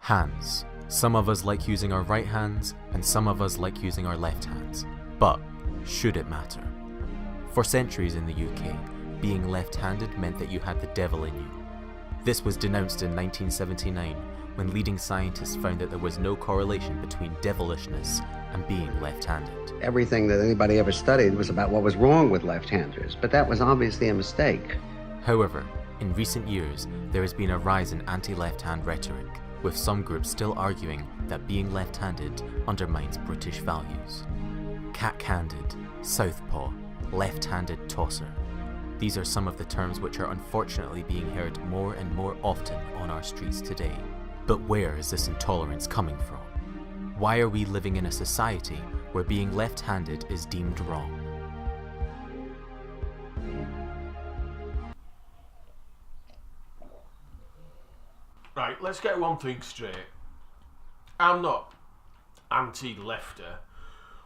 Hands. Some of us like using our right hands, and some of us like using our left hands. But should it matter? For centuries in the UK, being left-handed meant that you had the devil in you. This was denounced in 1979 when leading scientists found that there was no correlation between devilishness and being left-handed. Everything that anybody ever studied was about what was wrong with left-handers, but that was obviously a mistake. However, in recent years, there has been a rise in anti-left-hand rhetoric, with some groups still arguing that being left-handed undermines British values. Cack-handed, southpaw, left-handed tosser. These are some of the terms which are unfortunately being heard more and more often on our streets today. But where is this intolerance coming from? Why are we living in a society where being left-handed is deemed wrong? Right, let's get one thing straight. I'm not anti-lefter.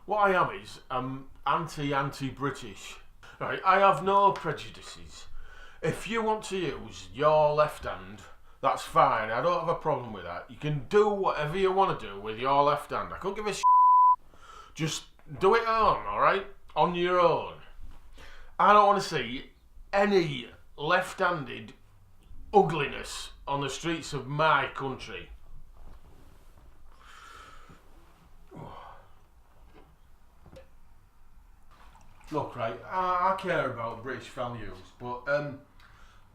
What I am is, I'm anti-British. Right, I have no prejudices. If you want to use your left hand, that's fine. I don't have a problem with that. You can do whatever you want to do with your left hand. I couldn't give a shit. Just do it on, alright? On your own. I don't want to see any left-handed ugliness on the streets of my country. Look, right, I care about British values, but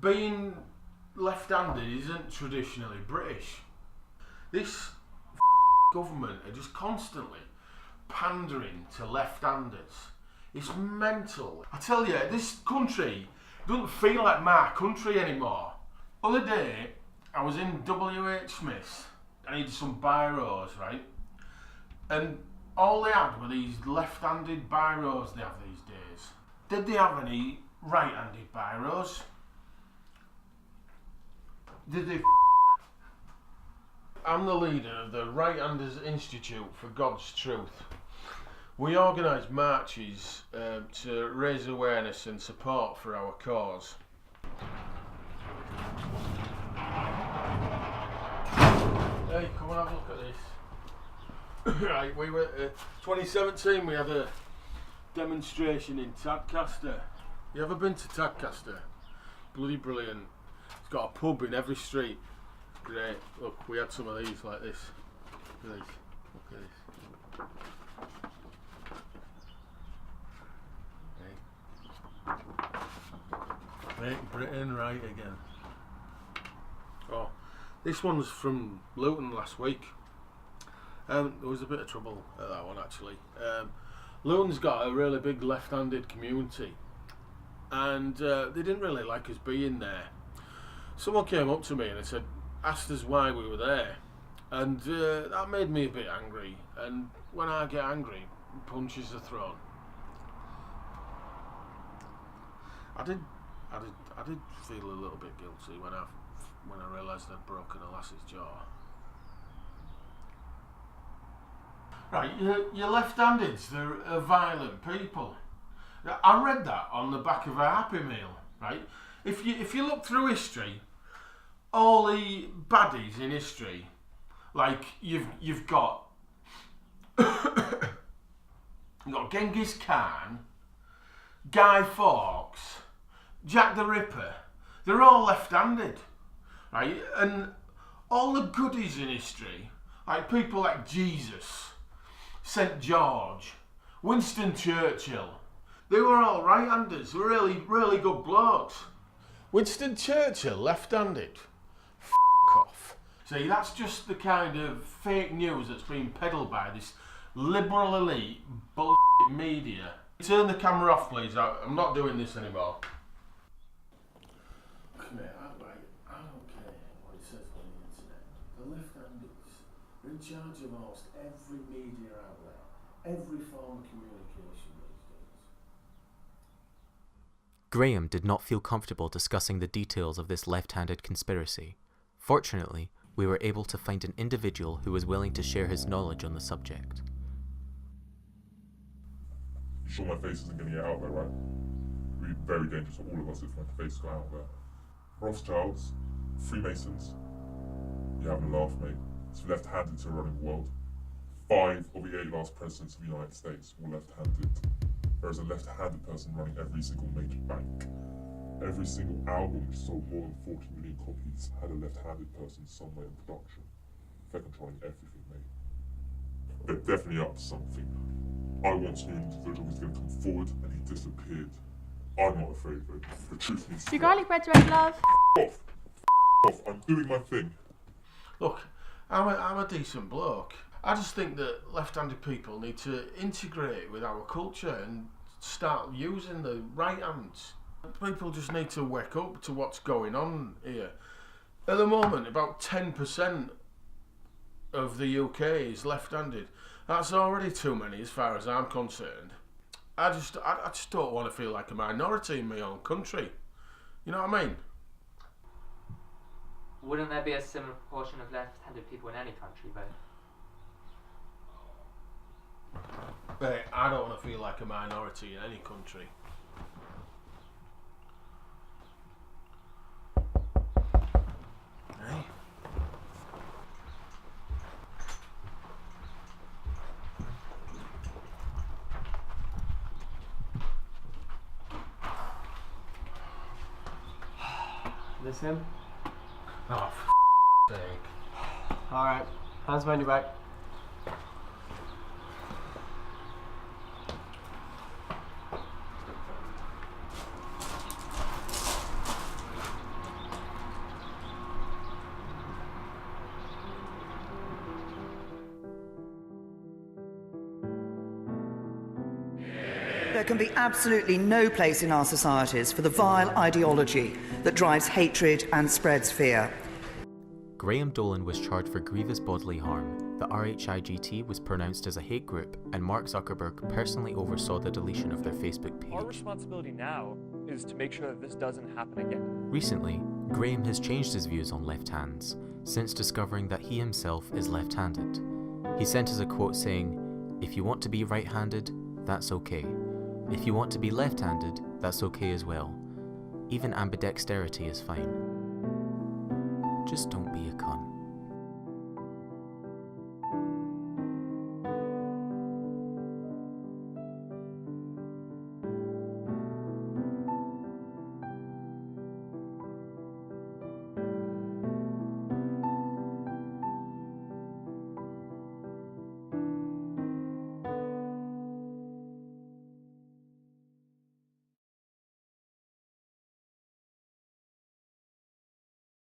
being left-handed isn't traditionally British. This government are just constantly pandering to left-handers. It's mental. I tell you, this country doesn't feel like my country anymore. Other day, I was in WH Smith's. I needed some biros, right? And all they had were these left-handed biros they have these days. Did they have any right-handed biros? Did they? I'm the leader of the Right-Handers Institute for God's Truth. We organise marches to raise awareness and support for our cause. Hey, come and have a look at this. Right, we were 2017. We had a demonstration in Tadcaster. You ever been to Tadcaster? Bloody brilliant. It's got a pub in every street. Great. Look, we had some of these like this. Look at this. Look at this. Hey. Make Britain right again. Oh, this one's from Luton last week. There was a bit of trouble at that one actually. Luton's got a really big left-handed community, and they didn't really like us being there. Someone came up to me and asked us why we were there, and that made me a bit angry. And when I get angry, punches are thrown. I did feel a little bit guilty when I realised I'd broken a lass's jaw. Right, you're left-handeds, they're violent people. I read that on the back of a Happy Meal, right? If you look through history, all the baddies in history, like you've got Genghis Khan, Guy Fawkes, Jack the Ripper, they're all left-handed, right? And all the goodies in history, like people like Jesus, St. George, Winston Churchill, they were all right-handers. They were really, really good blokes. Winston Churchill, left-handed. F*** off. See, that's just the kind of fake news that's being peddled by this liberal elite bullshit media. Turn the camera off, please. I'm not doing this anymore. Come here, I don't care what it says on the internet. The left-handers are in charge of almost every media outlet, every form of communication these days. Graham did not feel comfortable discussing the details of this left-handed conspiracy. Fortunately, we were able to find an individual who was willing to share his knowledge on the subject. Sure, my face isn't going to get out there, right? It would be very dangerous for all of us if my face got out there. Rothschilds, Freemasons, you're having a laugh, mate. left-handed to running the world. 5 of the 8 last presidents of the United States were left-handed. There is a left-handed person running every single major bank. Every single album which sold more than 40 million copies had a left-handed person somewhere in production. They're controlling everything, mate. They're definitely up to something. I once knew an individual who's going to come forward and he disappeared. I'm not afraid of it. The truth needs to Your come out. garlic bread's ready, love. Off! Off! I'm doing my thing. Look, I'm a decent bloke. I just think that left-handed people need to integrate with our culture and start using the right hands. People just need to wake up to what's going on here. At the moment, about 10% of the UK is left-handed. That's already too many as far as I'm concerned. I just don't want to feel like a minority in my own country. You know what I mean? Wouldn't there be a similar proportion of left-handed people in any country, though? But I don't want to feel like a minority in any country. Hey. This him? Oh, for sake. Alright, hands behind your back. There can be absolutely no place in our societies for the vile ideology that drives hatred and spreads fear. Graham Dolan was charged for grievous bodily harm. The RHIGT was pronounced as a hate group, and Mark Zuckerberg personally oversaw the deletion of their Facebook page. Our responsibility now is to make sure that this doesn't happen again. Recently, Graham has changed his views on left hands, since discovering that he himself is left-handed. He sent us a quote saying, "If you want to be right-handed, that's okay. If you want to be left-handed, that's okay as well. Even ambidexterity is fine. Just don't be a cunt."